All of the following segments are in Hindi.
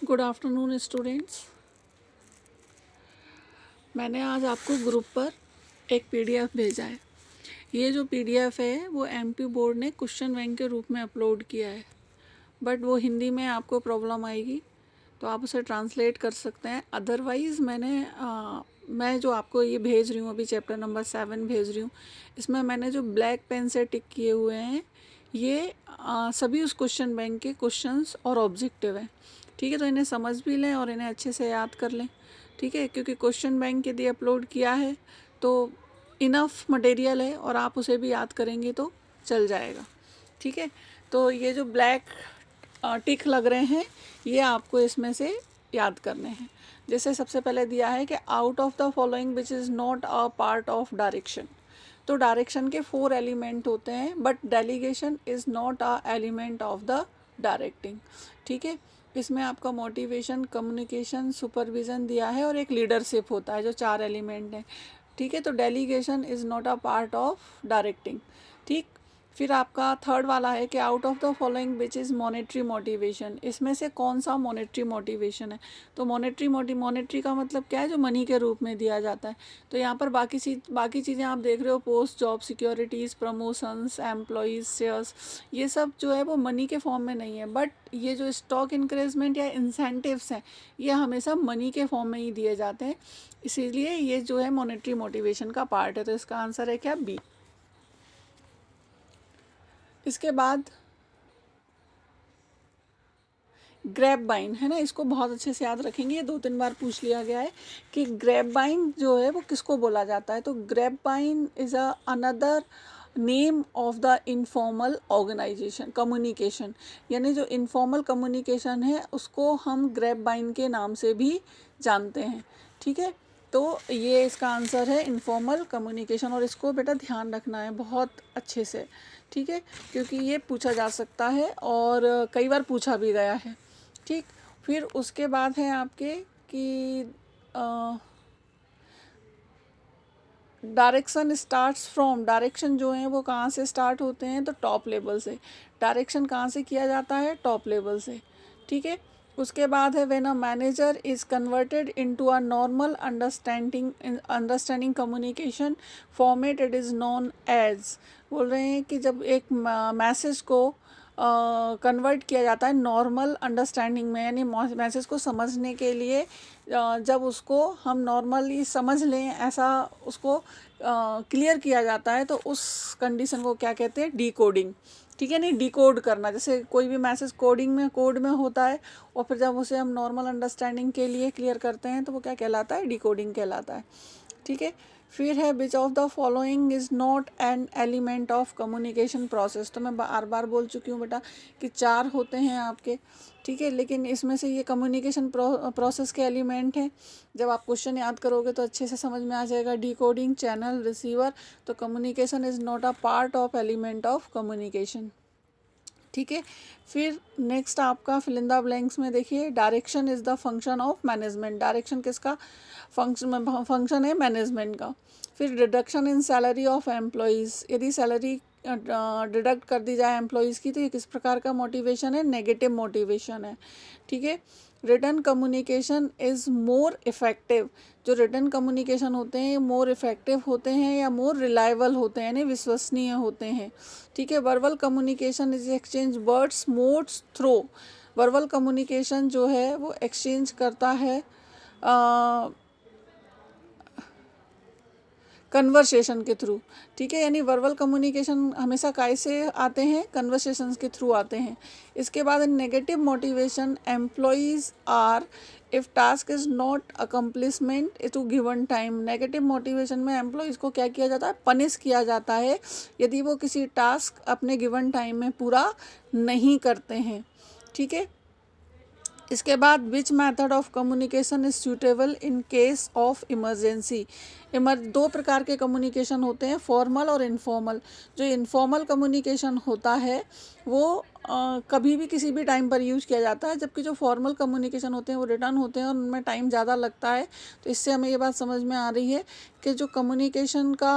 Good afternoon students. मैंने आज आपको ग्रुप पर एक पीडीएफ भेजा है। ये जो पीडीएफ है वो एमपी बोर्ड ने क्वेश्चन बैंक के रूप में अपलोड किया है, बट वो हिंदी में आपको प्रॉब्लम आएगी तो आप उसे ट्रांसलेट कर सकते हैं। अदरवाइज़ मैं जो आपको ये भेज रही हूँ अभी चैप्टर नंबर 7 भेज रही हूँ, इसमें मैंने जो ब्लैक पेन से टिक किए हुए हैं ये सभी उस क्वेश्चन बैंक के क्वेश्चंस और ऑब्जेक्टिव हैं। ठीक है, तो इन्हें समझ भी लें और इन्हें अच्छे से याद कर लें। ठीक है, क्योंकि क्वेश्चन बैंक यदि अपलोड किया है तो इनफ मटेरियल है और आप उसे भी याद करेंगे तो चल जाएगा। ठीक है, तो ये जो ब्लैक टिक लग रहे हैं ये आपको इसमें से याद करने हैं। जैसे सबसे पहले दिया है कि out of the following which is not a part of direction. तो डायरेक्शन के 4 एलिमेंट होते हैं, but delegation is not a element of the directing. ठीक है, इसमें आपका मोटिवेशन, कम्युनिकेशन, सुपरविज़न दिया है और एक लीडरशिप होता है जो 4 एलिमेंट हैं। ठीक है, तो delegation is not a part of directing. ठीक, फिर आपका थर्ड वाला है कि out of the following which is monetary motivation. इसमें से कौन सा मॉनेटरी मोटिवेशन है? तो मॉनेटरी का मतलब क्या है? जो मनी के रूप में दिया जाता है। तो यहाँ पर बाकी चीज़ें आप देख रहे हो, post, job securities, promotions, employees, shares, ये सब जो है वो मनी के फॉर्म में नहीं है, बट ये जो स्टॉक इंक्रेजमेंट या इंसेंटिव्स हैं ये हमेशा मनी के फॉर्म में ही दिए जाते हैं, इसीलिए ये जो है मॉनेटरी मोटिवेशन का पार्ट है। तो इसका आंसर है क्या? बी। इसके बाद ग्रैप बाइन है ना, इसको बहुत अच्छे से याद रखेंगे, ये 2-3 बार पूछ लिया गया है कि ग्रैप बाइन जो है वो किसको बोला जाता है। तो grapevine is another name of the informal organization communication, यानी जो इनफॉर्मल कम्युनिकेशन है उसको हम ग्रैप बाइन के नाम से भी जानते हैं। ठीक है, तो ये इसका आंसर है इनफॉर्मल कम्युनिकेशन, और इसको बेटा ध्यान रखना है बहुत अच्छे से। ठीक है, क्योंकि ये पूछा जा सकता है और कई बार पूछा भी गया है। ठीक, फिर उसके बाद है आपके कि डायरेक्शन स्टार्ट्स फ्रॉम, डायरेक्शन जो है वो कहाँ से स्टार्ट होते हैं? तो टॉप लेवल से। डायरेक्शन कहाँ से किया जाता है? टॉप लेवल से। ठीक है, उसके बाद है when a manager is converted into a normal understanding communication format, it is known as. बोल रहे हैं कि जब एक मैसेज को कन्वर्ट किया जाता है नॉर्मल अंडरस्टैंडिंग में, यानी मैसेज को समझने के लिए जब उसको हम नॉर्मली समझ लें, ऐसा उसको क्लियर किया जाता है, तो उस कंडीशन को क्या कहते हैं? डिकोडिंग। ठीक है, नहीं, डिकोड करना। जैसे कोई भी मैसेज कोड में होता है और फिर जब उसे हम नॉर्मल अंडरस्टैंडिंग के लिए क्लियर करते हैं तो वो क्या कहलाता है? डिकोडिंग कहलाता है। ठीक है, फिर है which of the following is not an element of communication process. तो मैं बार बार बोल चुकी हूँ बेटा कि 4 होते हैं आपके। ठीक है, लेकिन इसमें से ये कम्युनिकेशन प्रोसेस के एलिमेंट हैं। जब आप क्वेश्चन याद करोगे तो अच्छे से समझ में आ जाएगा। Decoding, channel, receiver. तो communication is not a part of element of communication. ठीक है, फिर नेक्स्ट आपका फिल इन द ब्लैंक्स में देखिए, direction is the function of management. Direction किसका फंक्शन है? मैनेजमेंट का। फिर deduction in salary of employees, यदि सैलरी डिडक्ट कर दी जाए एम्प्लॉयज़ की तो ये किस प्रकार का मोटिवेशन है? नेगेटिव मोटिवेशन है। ठीक है, written communication is more effective. जो रिटन कम्युनिकेशन होते हैं मोर इफ़ेक्टिव होते हैं या मोर रिलायबल होते हैं, यानी विश्वसनीय होते हैं। ठीक है, verbal communication is exchange words modes through. Verbal communication जो है वो एक्सचेंज करता है कन्वर्सेशन के थ्रू। ठीक है, यानी वर्बल कम्युनिकेशन हमेशा कैसे आते हैं? कन्वर्सेशंस के थ्रू आते हैं। इसके बाद negative motivation, employees are if task is not accomplishment to given time. Negative motivation में एम्प्लॉयज़ को क्या किया जाता है? पनिश किया जाता है यदि वो किसी टास्क अपने गिवन टाइम में पूरा नहीं करते हैं। ठीक है, इसके बाद which method of communication is suitable in case of emergency. 2 प्रकार के कम्युनिकेशन होते हैं, फॉर्मल और इनफॉर्मल। जो इनफॉर्मल कम्युनिकेशन होता है वो कभी भी किसी भी टाइम पर यूज किया जाता है, जबकि जो फॉर्मल कम्युनिकेशन होते हैं वो रिटर्न होते हैं और उनमें टाइम ज़्यादा लगता है। तो इससे हमें ये बात समझ में आ रही है कि जो कम्युनिकेशन का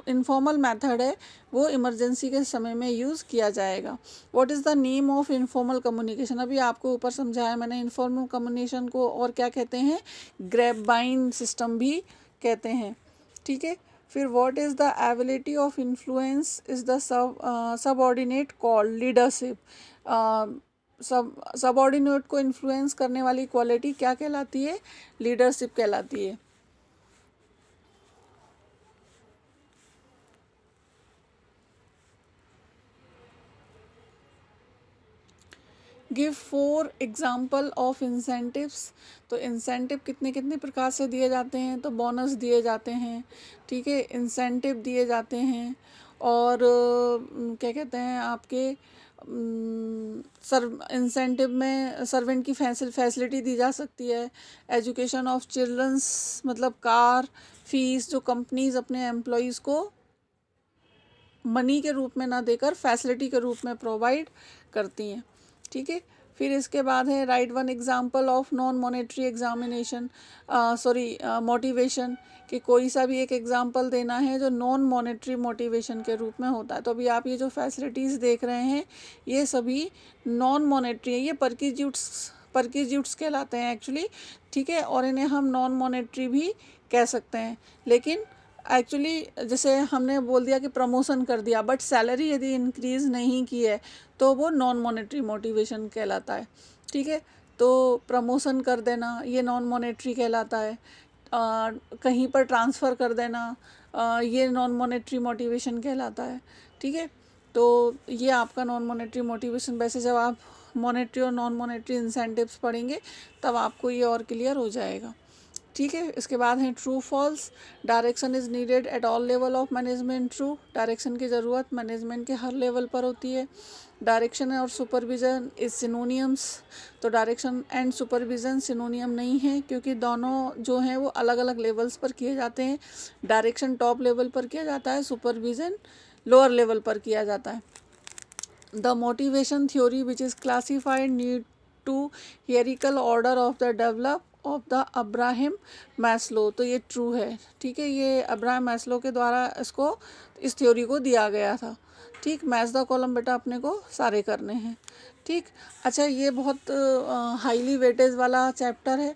इनफॉर्मल मेथड है वो इमरजेंसी के समय में यूज़ किया जाएगा। What is the name of informal communication? अभी आपको ऊपर समझाया मैंने इनफॉर्मल कम्युनिकेशन को, और क्या कहते हैं, ग्रेपवाइन सिस्टम भी कहते हैं। ठीक है। फिर what is the ability of influence is the subordinate called leadership. Subordinate को इन्फ्लुएंस करने वाली क्वालिटी क्या कहलाती है? लीडरशिप कहलाती है। Give 4 example of incentives. तो इंसेंटिव कितने कितने प्रकार से दिए जाते हैं? तो बोनस दिए जाते हैं, ठीक है, इंसेंटिव दिए जाते हैं, और क्या कहते हैं आपके इंसेंटिव में सर्वेंट की फैसिलिटी दी जा सकती है। एजुकेशन ऑफ चिल्ड्रंस, मतलब कार, फीस, जो कंपनीज अपने एम्प्लॉयज़ को मनी के रूप में ना देकर फैसिलिटी के रूप में प्रोवाइड करती हैं। ठीक है। फिर इसके बाद है right one example of non monetary examination motivation, कि कोई सा भी एक एग्जांपल देना है जो नॉन मॉनेटरी मोटिवेशन के रूप में होता है। तो अभी आप ये जो फैसिलिटीज़ देख रहे हैं ये सभी नॉन मॉनेटरी है, ये परक्यूजिट्स कहलाते हैं एक्चुअली। ठीक है। और इन्हें हम नॉन मॉनेटरी भी कह सकते हैं। लेकिन एक्चुअली जैसे हमने बोल दिया कि प्रमोशन कर दिया, बट सैलरी यदि इंक्रीज़ नहीं की है तो वो नॉन मॉनेटरी मोटिवेशन कहलाता है। ठीक है। तो प्रमोशन कर देना ये नॉन मॉनेटरी कहलाता है। कहीं पर ट्रांसफ़र कर देना ये नॉन मॉनेटरी मोटिवेशन कहलाता है। ठीक है। तो ये आपका नॉन मॉनेटरी मोटिवेशन। वैसे जब आप मॉनेटरी और नॉन मॉनेटरी इंसेंटिव्स पढ़ेंगे तब आपको ये और क्लियर हो जाएगा। ठीक है। इसके बाद है true false. Direction is needed at all level of management. True, direction की ज़रूरत मैनेजमेंट के हर लेवल पर होती है। डायरेक्शन और सुपरविज़न इज़ सिनोनियम्स। तो डायरेक्शन एंड सुपरविज़न सिनोनियम नहीं है, क्योंकि दोनों जो हैं वो अलग अलग लेवल्स पर किए जाते हैं। डायरेक्शन टॉप लेवल पर किया जाता है, सुपरविज़न लोअर लेवल पर किया जाता है। The motivation theory which is classified need to hierarchical order of the develop of the Abraham Maslow. तो ये ट्रू है। ठीक है। ये अब्राहम मैस्लो के द्वारा इस थ्योरी को दिया गया था। ठीक। मैच द कॉलम बेटा अपने को सारे करने हैं। ठीक। अच्छा, ये बहुत हाईली वेटेज वाला चैप्टर है।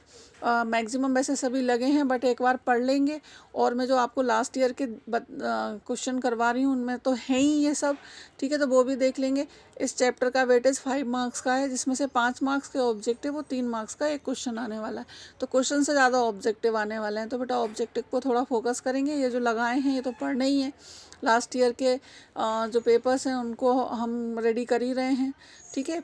मैक्सिमम वैसे सभी लगे हैं, बट एक बार पढ़ लेंगे। और मैं जो आपको लास्ट ईयर के क्वेश्चन करवा रही हूँ उनमें तो है ही ये सब। ठीक है। तो वो भी देख लेंगे। इस चैप्टर का वेटेज 5 मार्क्स का है, जिसमें से 5 मार्क्स के ऑब्जेक्टिव और 3 मार्क्स का एक क्वेश्चन आने वाला है। तो क्वेश्चन से ज़्यादा ऑब्जेक्टिव आने वाले हैं। तो बेटा ऑब्जेक्टिव को थोड़ा फोकस करेंगे। ये जो लगाए हैं ये तो पढ़ने ही है। लास्ट ईयर के जो पेपर्स हैं उनको हम रेडी कर ही रहे हैं। ठीक है।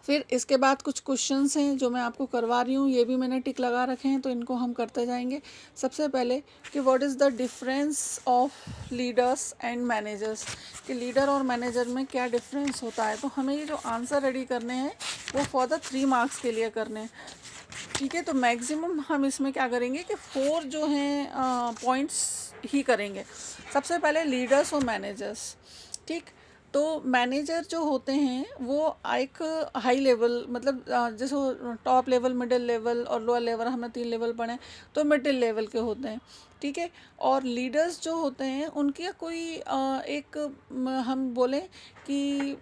फिर इसके बाद कुछ क्वेश्चंस हैं जो मैं आपको करवा रही हूँ, ये भी मैंने टिक लगा रखे हैं, तो इनको हम करते जाएंगे। सबसे पहले कि what is the difference of leaders and managers, कि लीडर और मैनेजर में क्या डिफरेंस होता है। तो हमें ये जो आंसर रेडी करने हैं वो फॉर द 3 मार्क्स के लिए करने हैं। ठीक है। तो मैक्सिमम हम इसमें क्या करेंगे कि 4 जो हैं पॉइंट्स ही करेंगे। सबसे पहले लीडर्स और मैनेजर्स। ठीक। तो मैनेजर जो होते हैं वो एक हाई लेवल, मतलब जैसे टॉप लेवल, मिडिल लेवल और लोअर लेवल, हमने 3 लेवल पढ़े, तो मिडिल लेवल के होते हैं। ठीक है। और लीडर्स जो होते हैं उनकी कोई हम बोलें कि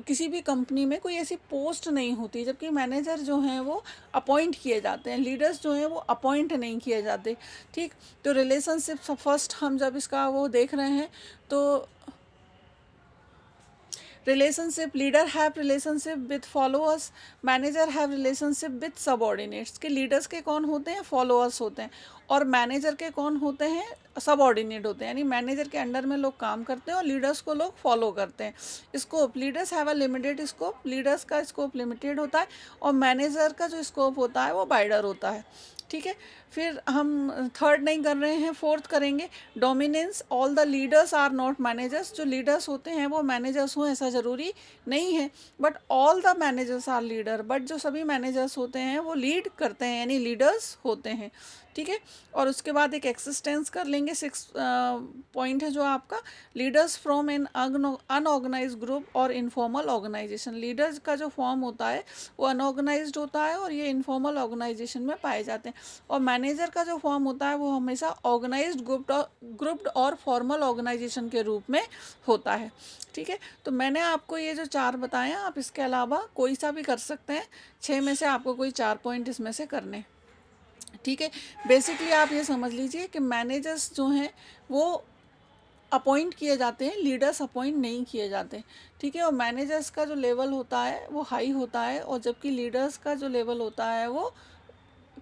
किसी भी कंपनी में कोई ऐसी पोस्ट नहीं होती, जबकि मैनेजर जो हैं वो अपॉइंट किए जाते हैं, लीडर्स जो हैं वो अपॉइंट नहीं किए जाते। ठीक। तो रिलेशनशिप फर्स्ट हम जब इसका वो देख रहे हैं तो relationship, leader have relationship with followers, manager have relationship with subordinates. के लीडर्स के कौन होते हैं? फॉलोअर्स होते हैं। और मैनेजर के कौन होते हैं? सबऑर्डिनेट होते हैं। यानी मैनेजर के अंडर में लोग काम करते हैं और लीडर्स को लोग फॉलो करते हैं। Scope, leaders have a limited scope, leaders का स्कोप लिमिटेड होता है, और मैनेजर का जो स्कोप होता है वो वाइडर होता है। ठीक है। फिर हम थर्ड नहीं कर रहे हैं, फोर्थ करेंगे। Dominance, all the leaders are not managers. जो लीडर्स होते हैं वो मैनेजर्स हों ऐसा ज़रूरी नहीं है, but all the managers are leader. But जो सभी मैनेजर्स होते हैं वो लीड करते हैं, यानी लीडर्स होते हैं। ठीक है। और उसके बाद एक एक्सिस्टेंस कर लेंगे। 6 पॉइंट है जो आपका, leaders from an unorganize group और इनफॉर्मल ऑर्गेनाइजेशन। लीडर्स का जो फॉर्म होता है वो अनऑर्गेनाइज्ड होता है और ये इनफॉर्मल ऑर्गेनाइजेशन में पाए जाते हैं। और मैनेजर का जो फॉर्म होता है वो हमेशा ऑर्गेनाइज्ड ग्रुप्ड और फॉर्मल ऑर्गेनाइजेशन के रूप में होता है। ठीक है। तो मैंने आपको ये जो 4 बताए हैं, आप इसके अलावा कोई सा भी कर सकते हैं। 6 में से आपको कोई 4 पॉइंट इसमें से करने। ठीक है। बेसिकली आप ये समझ लीजिए कि मैनेजर्स जो हैं वो अपॉइंट किए जाते हैं, लीडर्स अपॉइंट नहीं किए जाते। ठीक है। और मैनेजर्स का जो लेवल होता है वो हाई होता है, और जबकि लीडर्स का जो लेवल होता है वो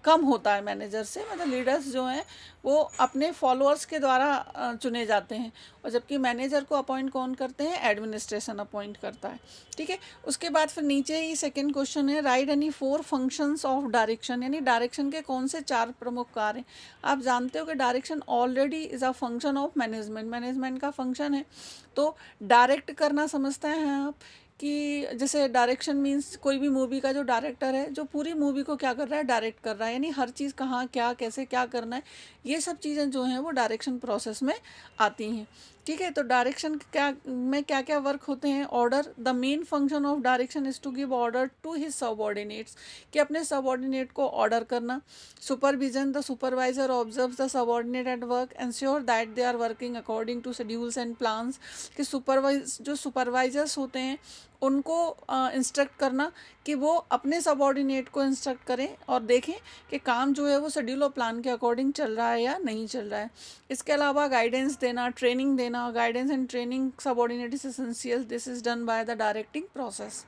कम होता है मैनेजर से। मतलब लीडर्स जो हैं वो अपने फॉलोअर्स के द्वारा चुने जाते हैं, और जबकि मैनेजर को अपॉइंट कौन करते हैं, एडमिनिस्ट्रेशन अपॉइंट करता है। ठीक है। उसके बाद फिर नीचे ही सेकंड क्वेश्चन है, right any 4 functions of direction, यानी डायरेक्शन के कौन से 4 प्रमुख कार्य हैं। आप जानते हो कि direction already is a function of management, management का फंक्शन है। तो डायरेक्ट करना समझते हैं आप कि जैसे डायरेक्शन मीन्स कोई भी मूवी का जो डायरेक्टर है, जो पूरी मूवी को क्या कर रहा है, डायरेक्ट कर रहा है, यानी हर चीज़ कहाँ क्या कैसे क्या करना है, ये सब चीज़ें जो हैं वो डायरेक्शन प्रोसेस में आती हैं। ठीक है। तो डायरेक्शन क्या में क्या क्या वर्क होते हैं, order, the main function of direction is to give order to his subordinates, कि अपने सबऑर्डिनेट को ऑर्डर करना। Supervision, the supervisor observes the subordinate at work, ensure that they are working according to schedules and plans, कि जो सुपरवाइजर्स होते हैं उनको इंस्ट्रक्ट करना कि वो अपने सबऑर्डिनेट को इंस्ट्रक्ट करें और देखें कि काम जो है वो शेड्यूल और प्लान के अकॉर्डिंग चल रहा है या नहीं चल रहा है। इसके अलावा गाइडेंस देना, ट्रेनिंग देना, guidance and training subordinate is essential, this is done by the directing process.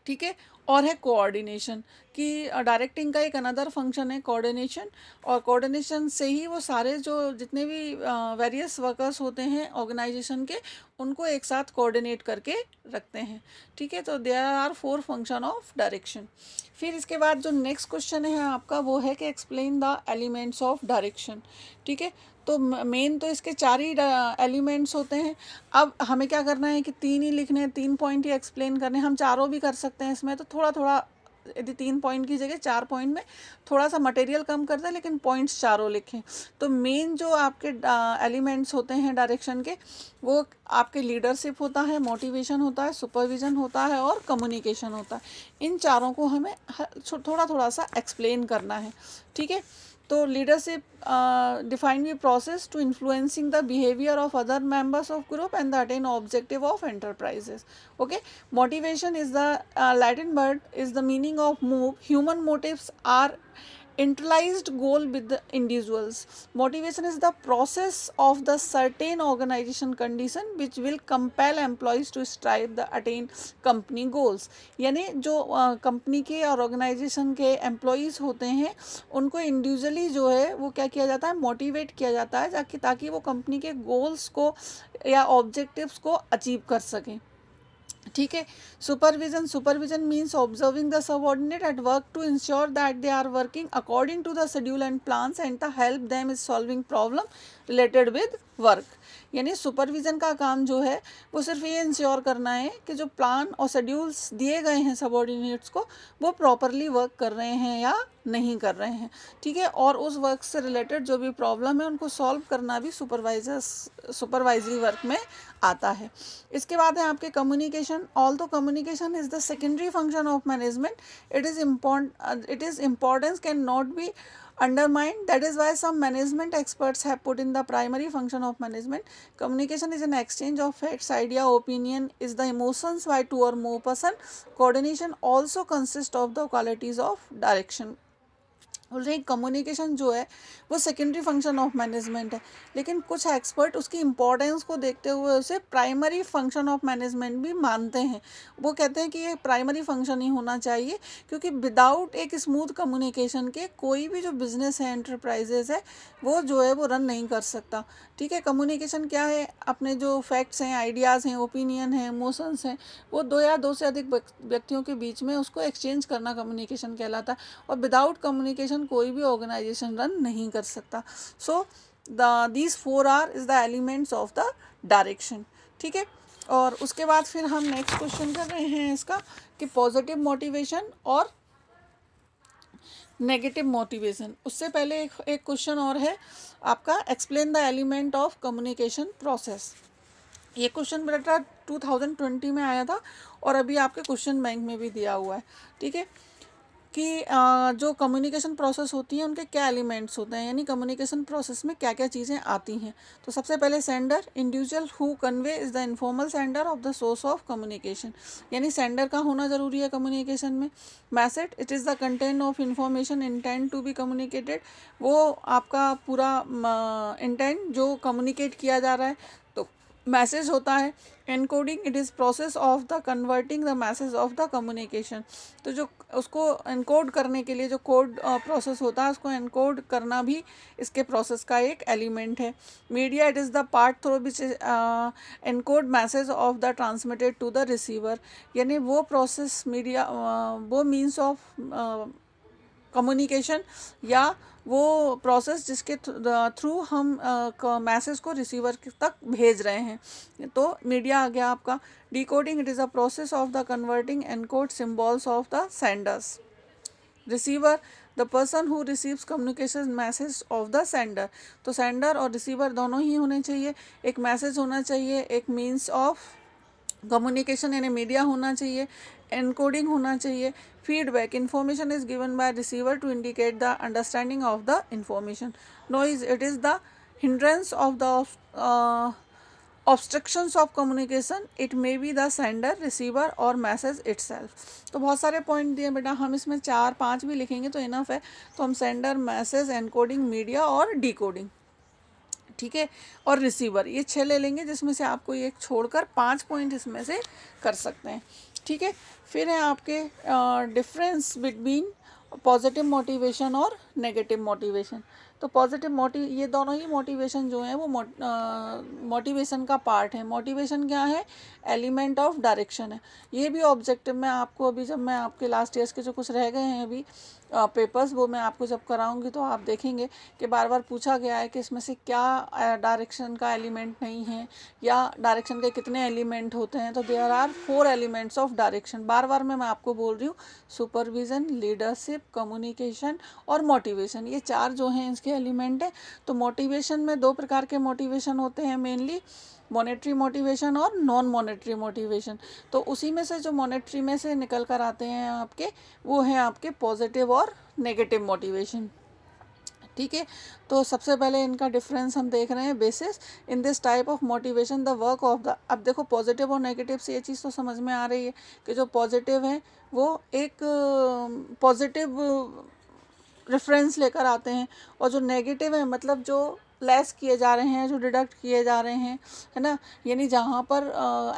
ठीक है। और है कोऑर्डिनेशन, कि डायरेक्टिंग का एक अनदर फंक्शन है कोऑर्डिनेशन, और कोऑर्डिनेशन से ही वो सारे जो जितने भी वेरियस वर्कर्स होते हैं ऑर्गेनाइजेशन के, उनको एक साथ कोऑर्डिनेट करके रखते हैं। ठीक है। तो there are 4 function of direction. फिर इसके बाद जो नेक्स्ट क्वेश्चन है आपका वो है कि explain the elements of direction. ठीक है। तो मेन तो इसके 4 ही एलिमेंट्स होते हैं। अब हमें क्या करना है कि 3 ही लिखने हैं, 3 पॉइंट ही एक्सप्लेन करने हैं। हम चारों भी कर सकते हैं इसमें, तो थोड़ा थोड़ा, यदि 3 पॉइंट की जगह 4 पॉइंट में थोड़ा सा मटेरियल कम करते हैं, लेकिन पॉइंट्स चारों लिखें। तो मेन जो आपके एलिमेंट्स होते हैं डायरेक्शन के, वो आपके लीडरशिप होता है, मोटिवेशन होता है, सुपरविजन होता है और कम्युनिकेशन होता है। इन चारों को हमें थोड़ा थोड़ा सा एक्सप्लेन करना है। ठीक है। तो leadership define the process to influencing the behavior of other members of group and the attain objective of enterprises. Okay. Motivation is the Latin word is the meaning of move. Human motives are internalized goal with the individuals. Motivation is the process of the certain organization condition which will compel employees to strive the attain company goals. यानी जो कंपनी के और ऑर्गेनाइजेशन के एम्प्लॉयज़ होते हैं उनको इंडिविजुअली जो है वो क्या किया जाता है, मोटिवेट किया जाता है ताकि वो कंपनी के गोल्स को या ऑब्जेक्टिव्स को अचीव कर सकें। ठीक है। Supervision means observing the subordinate at work to ensure that they are working according to the schedule and plans and the help them is solving problem related with work. यानी सुपरविजन का काम जो है वो सिर्फ ये इंश्योर करना है कि जो प्लान और शेड्यूल्स दिए गए हैं सबऑर्डिनेट्स को वो प्रॉपरली वर्क कर रहे हैं या नहीं कर रहे हैं। ठीक है। और उस वर्क से रिलेटेड जो भी प्रॉब्लम है उनको सॉल्व करना भी सुपरवाइजरी वर्क में आता है। इसके बाद है आपके communication. Although communication is the secondary function of management, it is importance can not be undermined. That is why some management experts have put in the primary function of management. Communication is an exchange of facts, idea, opinion is the emotions by 2 or more person. Coordination also consists of the qualities of direction. बोल रहे हैं कम्युनिकेशन जो है वो सेकेंडरी फंक्शन ऑफ मैनेजमेंट है, लेकिन कुछ एक्सपर्ट उसकी इम्पोर्टेंस को देखते हुए उसे प्राइमरी फंक्शन ऑफ मैनेजमेंट भी मानते हैं। वो कहते हैं कि ये प्राइमरी फंक्शन ही होना चाहिए, क्योंकि विदाउट एक स्मूथ कम्युनिकेशन के कोई भी जो बिजनेस है, एंटरप्राइजेज है, वो जो है वो रन नहीं कर सकता। ठीक है। कम्युनिकेशन क्या है, अपने जो फैक्ट्स हैं, आइडियाज़ हैं, ओपिनियन हैं, इमोशंस हैं, वो 2 या 2 से अधिक व्यक्तियों के बीच में उसको एक्सचेंज करना कम्युनिकेशन कहलाता है। और विदाउट कम्युनिकेशन कम्युनिकेशन कोई भी ऑर्गेनाइजेशन रन नहीं कर सकता. So these 4 are is the elements of the direction. ठीक है, और उसके बाद फिर हम नेक्स्ट क्वेश्चन कर रहे हैं इसका कि पॉजिटिव मोटिवेशन और नेगेटिव मोटिवेशन. उससे पहले एक क्वेश्चन और है आपका, explain the element of communication process. ये क्वेश्चन बेटा 2020 में आया था और अभी आपके क्वेश्चन बैंक में भी दिया हुआ है. ठीक है, कि जो कम्युनिकेशन प्रोसेस होती हैं उनके क्या एलिमेंट्स होते हैं, यानी कम्युनिकेशन प्रोसेस में क्या क्या चीज़ें आती हैं. तो सबसे पहले sender, individual who convey is the informal sender of the source of communication, यानी सेंडर का होना ज़रूरी है कम्युनिकेशन में. Message, it is the content of information intent to be communicated, वो आपका पूरा इंटेंट जो कम्युनिकेट किया जा रहा है, तो मैसेज होता है. Encoding, it is process of the converting the message of the communication, तो जो उसको एनकोड करने के लिए जो कोड प्रोसेस होता है उसको एनकोड करना भी इसके प्रोसेस का एक एलिमेंट है. Media, it is the part through which encode message of the transmitted to the receiver, यानी वो प्रोसेस मीडिया वो मीन्स ऑफ कम्युनिकेशन या वो प्रोसेस जिसके थ्रू हम मैसेज को रिसीवर तक भेज रहे हैं. तो मीडिया आ गया आपका. Decoding, it is a process of the converting encode symbols of the senders. Receiver, the person who receives communication message of the sender, तो सेंडर और रिसीवर दोनों ही होने चाहिए. एक मैसेज होना चाहिए, एक मीन्स ऑफ कम्युनिकेशन यानी मीडिया होना चाहिए, एनकोडिंग होना चाहिए. Feedback, information is given by receiver to indicate the understanding of the information. Noise, it is the hindrance of the obstructions of communication, it may be the sender, receiver और मैसेज इटसेल्फ. तो बहुत सारे पॉइंट दिए बेटा, हम इसमें 4-5 भी लिखेंगे तो इनफ है. तो हम सेंडर, मैसेज, एनकोडिंग, मीडिया और डिकोडिंग, ठीक है, और रिसीवर, ये 6 ले लेंगे जिसमें से आपको एक छोड़कर 5 पॉइंट इसमें से कर सकते हैं. ठीक है, फिर है आपके डिफरेंस बिटवीन पॉजिटिव मोटिवेशन और नेगेटिव मोटिवेशन. तो पॉजिटिव ये दोनों ही मोटिवेशन जो हैं वो मोटिवेशन का पार्ट है. मोटिवेशन क्या है, एलिमेंट ऑफ डायरेक्शन है. ये भी ऑब्जेक्टिव में आपको अभी जब मैं आपके लास्ट ईयर्स के जो कुछ रह गए हैं अभी पेपर्स, वो मैं आपको जब कराऊंगी तो आप देखेंगे कि बार बार पूछा गया है कि इसमें से क्या डायरेक्शन का एलिमेंट नहीं है या डायरेक्शन के कितने एलिमेंट होते हैं. तो there are 4 elements of direction. बार बार मैं आपको बोल रही हूँ, सुपरविज़न, लीडरशिप, कम्युनिकेशन और मोटिवेशन, ये 4 जो हैं इसके एलिमेंट है. तो मोटिवेशन में 2 प्रकार के मोटिवेशन होते हैं मेनली, मॉनेटरी मोटिवेशन और नॉन मॉनेटरी मोटिवेशन. तो उसी में से जो मॉनेटरी में से निकल कर आते हैं आपके, वो हैं आपके पॉजिटिव और नेगेटिव मोटिवेशन. ठीक है, तो सबसे पहले इनका डिफरेंस हम देख रहे हैं. Basis in this type of motivation the work of the, अब देखो पॉजिटिव और नेगेटिव से ये चीज़ तो समझ में आ रही है कि जो पॉजिटिव है वो एक पॉजिटिव रेफरेंस लेकर आते हैं, और जो नेगेटिव है मतलब जो लेस किए जा रहे हैं, जो डिडक्ट किए जा रहे हैं, है ना, यानी जहाँ पर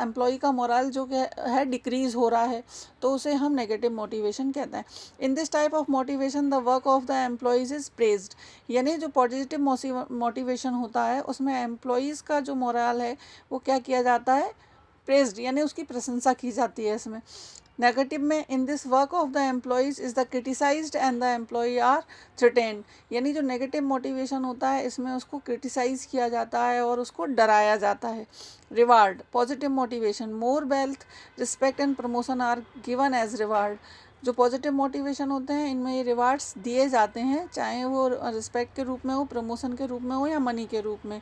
एम्प्लॉई का मोरल जो है डिक्रीज़ हो रहा है, तो उसे हम नेगेटिव मोटिवेशन कहते हैं. In this type of motivation the work of the employees is praised, यानी जो पॉजिटिव मोटिवेशन होता है उसमें एम्प्लॉइज़ का जो मोरल है वो क्या किया जाता है, प्रेज्ड, यानी उसकी प्रशंसा की जाती है इसमें. नेगेटिव में in this work of the employees is the criticized and the employee are threatened, यानी जो नेगेटिव मोटिवेशन होता है इसमें उसको क्रिटिसाइज़ किया जाता है और उसको डराया जाता है. Reward, positive motivation, more wealth, respect and promotion are given as reward. जो पॉजिटिव मोटिवेशन होते हैं इनमें ये रिवार्ड्स दिए जाते हैं, चाहे वो रिस्पेक्ट के रूप में हो, प्रमोशन के रूप में हो या मनी के रूप में.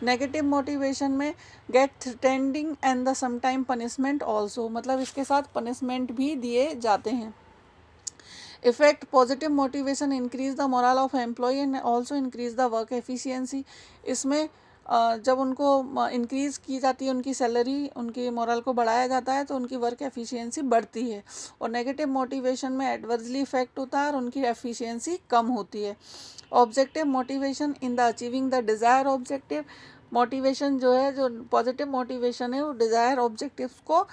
नेगेटिव मोटिवेशन में get threatening and the sometime punishment also, मतलब इसके साथ पनिशमेंट भी दिए जाते हैं. Effect, positive motivation increase the moral of employ and also increase the work efficiency. इसमें जब उनको इंक्रीज़ की जाती है उनकी सैलरी, उनकी मोरल को बढ़ाया जाता है तो उनकी वर्क एफिशिएंसी बढ़ती है. और नेगेटिव मोटिवेशन में एडवर्सली इफेक्ट होता है और उनकी एफिशिएंसी कम होती है. Objective motivation in the achieving the desire objective, motivation जो है, जो पॉजिटिव मोटिवेशन है वो डिज़ायर ऑब्जेक्टिव्स को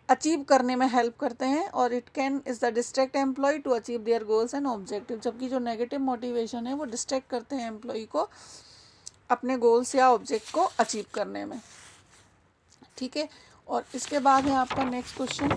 अचीव करने में हेल्प करते हैं, और it can is the distract employ to achieve their goals and objective. जबकि जो नेगेटिव मोटिवेशन है वो डिस्ट्रैक्ट करते हैं एम्प्लॉय को अपने गोल्स या ऑब्जेक्ट को अचीव करने में. ठीक है, और इसके बाद है आपका next question,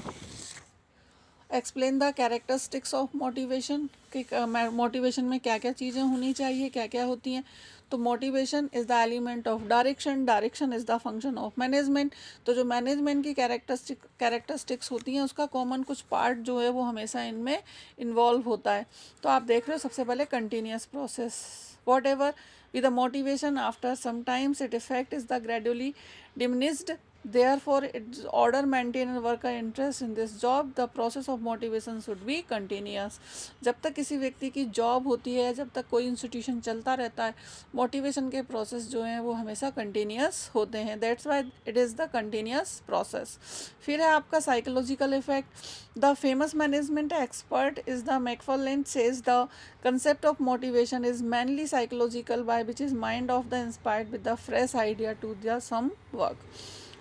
explain the characteristics of motivation कि मोटिवेशन में क्या क्या चीज़ें होनी चाहिए, क्या क्या होती हैं। तो motivation is the element of direction, direction is the function of management. तो जो मैनेजमेंट की कैरेक्टरिस्टिक्स होती हैं उसका कॉमन कुछ पार्ट जो है वो हमेशा इनमें इन्वॉल्व होता है। तो आप देख रहे हो सबसे पहले continuous process, what ever with the motivation after sometimes its effect is the gradually diminished, therefore its order maintain and worker interest in this job, the process of motivation should be continuous। जब तक किसी व्यक्ति की जॉब होती है, जब तक कोई इंस्टीट्यूशन चलता रहता है, मोटिवेशन के प्रोसेस जो हैं वो हमेशा कंटिन्यूस होते हैं, that's why it is the continuous process. फिर है आपका psychological effect. The famous management expert is the McFarland says the concept of motivation is mainly psychological by which is mind of the inspired with the fresh idea to the some work।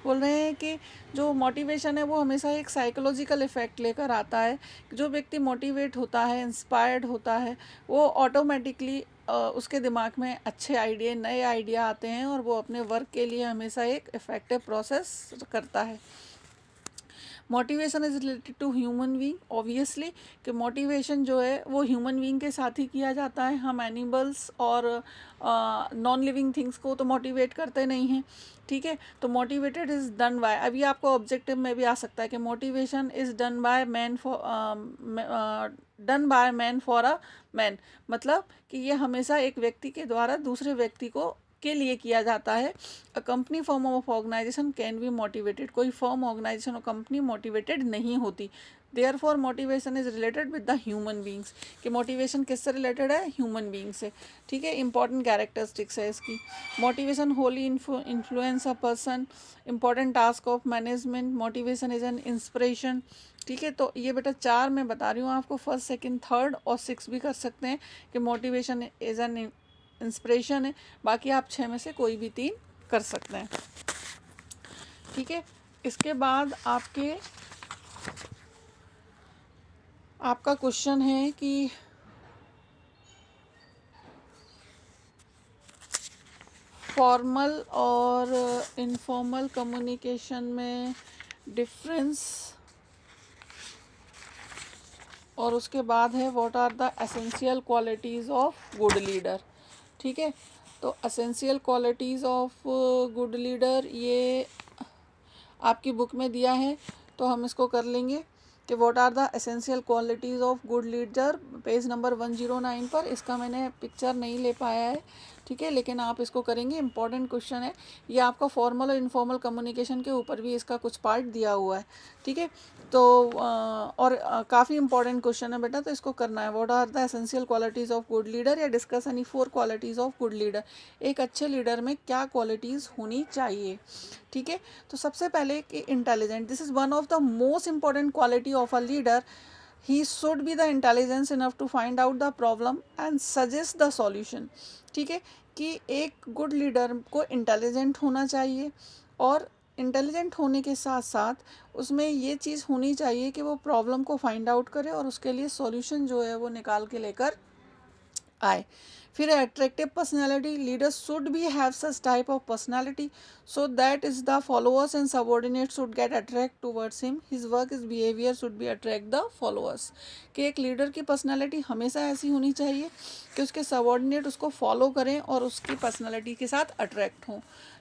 बोल रहे हैं कि जो मोटिवेशन है वो हमेशा एक साइकोलॉजिकल इफेक्ट लेकर आता है। जो व्यक्ति मोटिवेट होता है, इंस्पायर्ड होता है, वो ऑटोमेटिकली उसके दिमाग में अच्छे आइडिया, नए आइडिया आते हैं और वो अपने वर्क के लिए हमेशा एक इफेक्टिव प्रोसेस करता है। Motivation is related to human being, obviously कि मोटिवेशन जो है वो ह्यूमन बीइंग के साथ ही किया जाता है। हम एनिमल्स और नॉन लिविंग थिंग्स को तो मोटिवेट करते नहीं हैं, ठीक है। तो मोटिवेटेड इज़ डन बाय, अभी आपको ऑब्जेक्टिव में भी आ सकता है कि motivation is done by man for a man, मतलब कि ये हमेशा एक व्यक्ति के द्वारा दूसरे व्यक्ति को के लिए किया जाता है। A company form of organization can be motivated, कोई फॉर्म, ऑर्गेनाइजेशन और कंपनी मोटिवेटेड नहीं होती। Therefore motivation is related with the human beings, कि मोटिवेशन किससे रिलेटेड है, ह्यूमन बींग से, ठीक है। इंपॉर्टेंट कैरेक्टरिस्टिक्स है इसकी। Motivation wholly influence a person, important task of management, motivation is an inspiration, ठीक है। तो ये बेटा 4 मैं बता रही हूँ आपको, फर्स्ट, सेकंड, थर्ड और 6 भी कर सकते हैं कि मोटिवेशन इज एन इंस्पिरेशन है। बाकी आप 6 में से कोई भी 3 कर सकते हैं, ठीक है। इसके बाद आपका क्वेश्चन है कि फॉर्मल और इनफॉर्मल कम्युनिकेशन में डिफरेंस, और उसके बाद है what are the essential qualities of good leader, ठीक है। तो essential qualities of good leader ये आपकी बुक में दिया है, तो हम इसको कर लेंगे कि what are the essential qualities of good leader, page number 109 पर। इसका मैंने पिक्चर नहीं ले पाया है, ठीक है, लेकिन आप इसको करेंगे, इंपॉर्टेंट क्वेश्चन है ये आपका। फॉर्मल और इनफॉर्मल कम्युनिकेशन के ऊपर भी इसका कुछ पार्ट दिया हुआ है, ठीक है। तो और काफ़ी इंपॉर्टेंट क्वेश्चन है बेटा, तो इसको करना है। What are the essential qualities of good leader, या discuss any 4 qualities of good leader, एक अच्छे लीडर में क्या क्वालिटीज़ होनी चाहिए, ठीक है। तो सबसे पहले कि intelligent, this is one of the most important quality of a leader. He should be the intelligence enough to find out the problem and suggest the solution, ठीक है। कि एक गुड लीडर को इंटेलिजेंट होना चाहिए, और इंटेलिजेंट होने के साथ साथ उसमें ये चीज़ होनी चाहिए कि वो प्रॉब्लम को फाइंड आउट करे और उसके लिए सॉल्यूशन जो है वो निकाल के लेकर आए। फिर attractive personality, leaders should be have such type of personality so that is the followers and subordinate should get attract towards him, his work is behaviour should be attract the followers. कि एक लीडर की पर्सनैलिटी हमेशा ऐसी होनी चाहिए कि उसके सबॉर्डिनेट उसको फॉलो करें और उसकी पर्सनैलिटी के साथ अट्रैक्ट हों,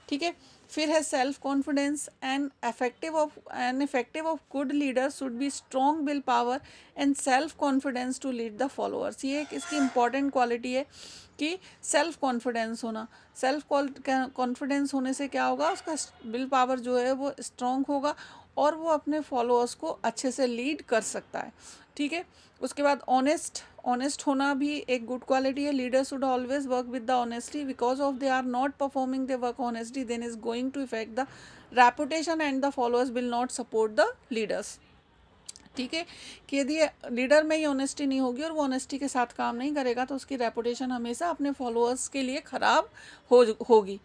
ठीक है। फिर है self confidence, and effective of good leader should be strong will power and self confidence to lead the followers. ये एक इसकी इंपॉर्टेंट क्वालिटी है कि सेल्फ कॉन्फिडेंस होना। सेल्फ कॉन्फिडेंस होने से क्या होगा, उसका विल पावर जो है वो स्ट्रॉन्ग होगा और वो अपने फॉलोअर्स को अच्छे से लीड कर सकता है, ठीक है। उसके बाद ऑनेस्ट होना भी एक गुड क्वालिटी है। Leader should always work with the honesty, because of they are not performing the work honesty then is going to effect the reputation and the followers will not support the leaders, ठीक है। कि यदि लीडर में ही ऑनेस्टी नहीं होगी और वो ऑनेस्टी के साथ काम नहीं करेगा तो उसकी रेपुटेशन हमेशा अपने फॉलोअर्स के लिए ख़राब होगी,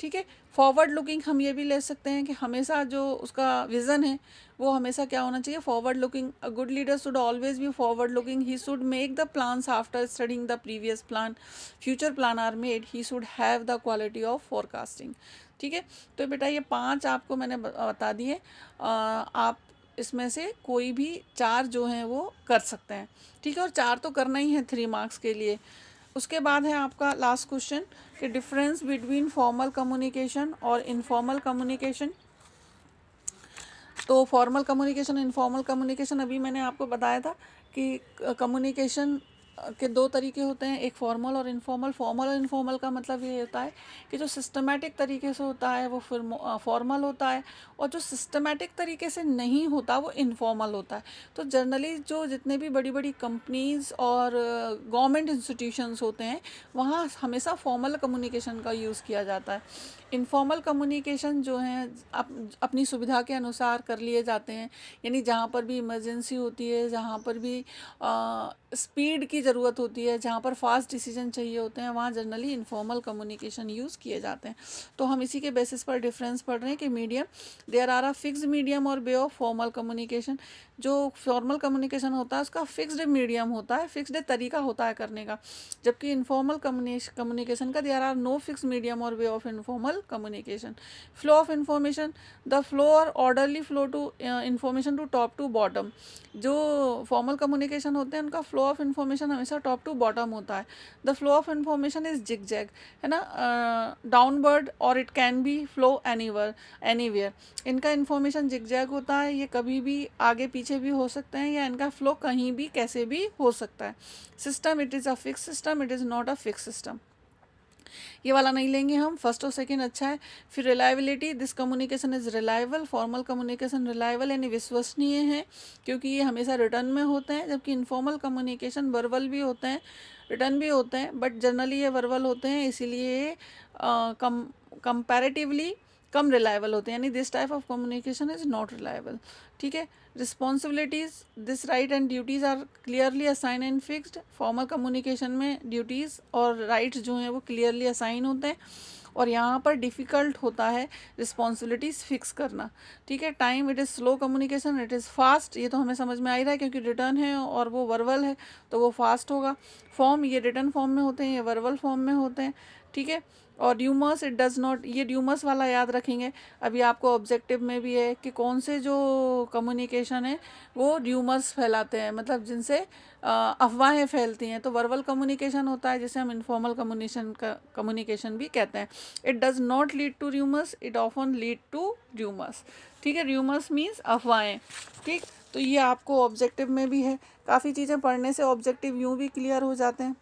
ठीक है। फॉरवर्ड लुकिंग हम ये भी ले सकते हैं कि हमेशा जो उसका विज़न है वो हमेशा क्या होना चाहिए, forward looking. A good leader should always be forward looking, he should make the plans after studying the previous plan, future plan are made, he should have the quality of forecasting, ठीक है। तो बेटा ये 5 आपको मैंने बता दिए, आप इसमें से कोई भी 4 जो हैं वो कर सकते हैं, ठीक है। और 4 तो करना ही है 3 मार्क्स के लिए। उसके बाद है आपका लास्ट क्वेश्चन कि डिफरेंस बिटवीन फॉर्मल कम्युनिकेशन और इनफॉर्मल कम्युनिकेशन। तो फॉर्मल कम्युनिकेशन, इनफॉर्मल कम्युनिकेशन, अभी मैंने आपको बताया था कि कम्युनिकेशन के 2 तरीके होते हैं, एक फॉर्मल और इनफॉर्मल। फॉर्मल और इनफॉर्मल का मतलब ये होता है कि जो सिस्टमेटिक तरीके से होता है वो फिर फॉर्मल होता है, और जो सिस्टमेटिक तरीके से नहीं होता वो इनफॉर्मल होता है। तो जनरली जो जितने भी बड़ी बड़ी कंपनीज़ और गवर्नमेंट इंस्टीट्यूशंस होते हैं वहाँ हमेशा फॉर्मल कम्युनिकेशन का यूज़ किया जाता है। इनफॉर्मल कम्युनिकेशन जो है अपनी सुविधा के अनुसार कर लिए जाते हैं, यानी जहाँ पर भी इमरजेंसी होती है, जहाँ पर भी स्पीड की ज़रूरत होती है, जहाँ पर फास्ट डिसीजन चाहिए होते हैं, वहाँ जनरली इनफॉर्मल कम्युनिकेशन यूज़ किए जाते हैं। तो हम इसी के बेसिस पर डिफरेंस पढ़ रहे हैं कि medium, there are a fixed medium और वे ऑफ फॉर्मल कम्युनिकेशन। जो फॉर्मल कम्युनिकेशन होता है उसका फिक्स्ड मीडियम होता है, फिक्स्ड तरीका होता है करने का, जबकि इनफॉर्मल कम्युनिकेशन का there are no fix medium और way of informal communication. Flow of information, the flow और orderly flow to information to top to bottom. जो फॉर्मल कम्युनिकेशन होते हैं उनका फ्लो ऑफ इंफॉर्मेशन हमेशा टॉप टू बॉटम होता है। The flow of information is zig zag, है ना, डाउनवर्ड, और it can be flow anywhere. इनका इन्फॉर्मेशन जिग जैग होता है, ये कभी भी आगे पीछे भी हो सकते हैं, या इनका फ्लो कहीं भी कैसे भी हो सकता है। System, it is a fix system, it is not a fix system. ये वाला नहीं लेंगे हम, फर्स्ट और सेकंड अच्छा है। फिर reliability, this communication is reliable. Formal communication reliable यानी विश्वसनीय है, क्योंकि ये हमेशा रिटर्न में होते हैं, जबकि इनफॉर्मल कम्युनिकेशन वर्बल भी होते हैं, रिटर्न भी होते हैं, बट जनरली ये वर्बल होते हैं, इसीलिए ये कंपैरेटिवली कम रिलायबल होते हैं, यानी this type of communication is not reliable, ठीक है। Responsibilities, this right and duties are clearly assign and fixed. Formal communication में ड्यूटीज़ और राइट्स जो हैं वो क्लियरली असाइन होते हैं, और यहाँ पर डिफ़िकल्ट होता है रिस्पॉन्सिबिलिटीज़ फिक्स करना, ठीक है। Time, it is slow communication, it is fast, ये तो हमें समझ में आ ही रहा है क्योंकि रिटर्न है और वो वर्बल है तो वो फास्ट होगा। फॉर्म, ये रिटर्न फॉर्म में होते हैं, ये वर्बल फॉर्म में होते हैं, ठीक है। और ड्यूमर्स, इट डज़ नॉट, ये ड्यूमर्स वाला याद रखेंगे, अभी आपको ऑब्जेक्टिव में भी है कि कौन से जो कम्युनिकेशन है वो ड्यूमर्स फैलाते हैं, मतलब जिनसे अफवाहें फैलती हैं। तो वर्बल कम्युनिकेशन होता है जिसे हम इनफॉर्मल कम्युनिकेशन भी कहते हैं। It does not lead to rumours, it often lead to rumours, ठीक है। र्यूमर्स मीन्स अफवाहें, ठीक। तो ये आपको ऑब्जेक्टिव में भी है, काफ़ी चीज़ें पढ़ने से ऑब्जेक्टिव यूँ भी क्लियर हो जाते हैं,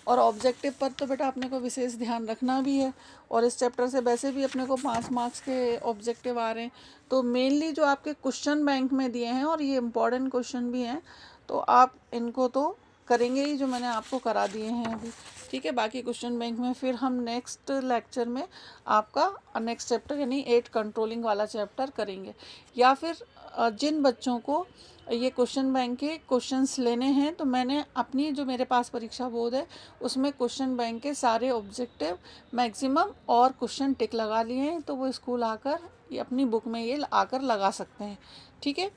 और ऑब्जेक्टिव पर तो बेटा अपने को विशेष ध्यान रखना भी है, और इस चैप्टर से वैसे भी अपने को 5 मार्क्स के ऑब्जेक्टिव आ रहे हैं। तो मेनली जो आपके क्वेश्चन बैंक में दिए हैं, और ये इम्पॉर्टेंट क्वेश्चन भी हैं, तो आप इनको तो करेंगे ही जो मैंने आपको करा दिए हैं अभी, ठीक है। बाकी क्वेश्चन बैंक में फिर हम नेक्स्ट लेक्चर में आपका नेक्स्ट चैप्टर यानी 8 कंट्रोलिंग वाला चैप्टर करेंगे। या फिर जिन बच्चों को ये क्वेश्चन बैंक के क्वेश्चंस लेने हैं, तो मैंने अपनी जो मेरे पास परीक्षा बोर्ड है उसमें क्वेश्चन बैंक के सारे ऑब्जेक्टिव मैक्सिमम और क्वेश्चन टिक लगा लिए हैं, तो वो स्कूल आकर ये अपनी बुक में ये आकर लगा सकते हैं, ठीक है।